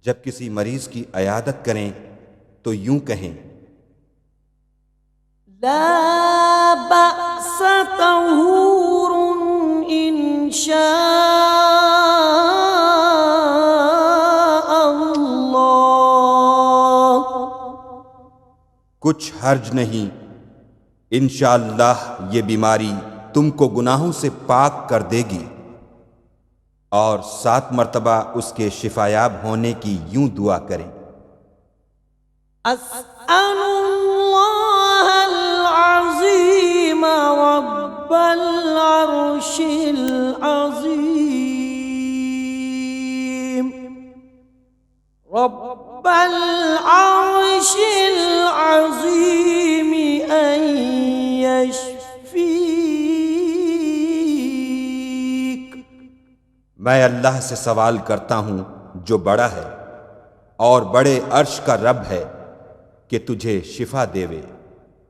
جب کسی مریض کی عیادت کریں تو یوں کہیں، لا بأس طہور ان شاء اللہ، کچھ حرج نہیں، انشاءاللہ یہ بیماری تم کو گناہوں سے پاک کر دے گی۔ اور 7 مرتبہ اس کے شفایاب ہونے کی یوں دعا کریں، اسأل اللہ العظیم رب العرش العظیم، رب العرش العظیم ان یشفیک۔ میں اللہ سے سوال کرتا ہوں جو بڑا ہے اور بڑے عرش کا رب ہے کہ تجھے شفا دیوے۔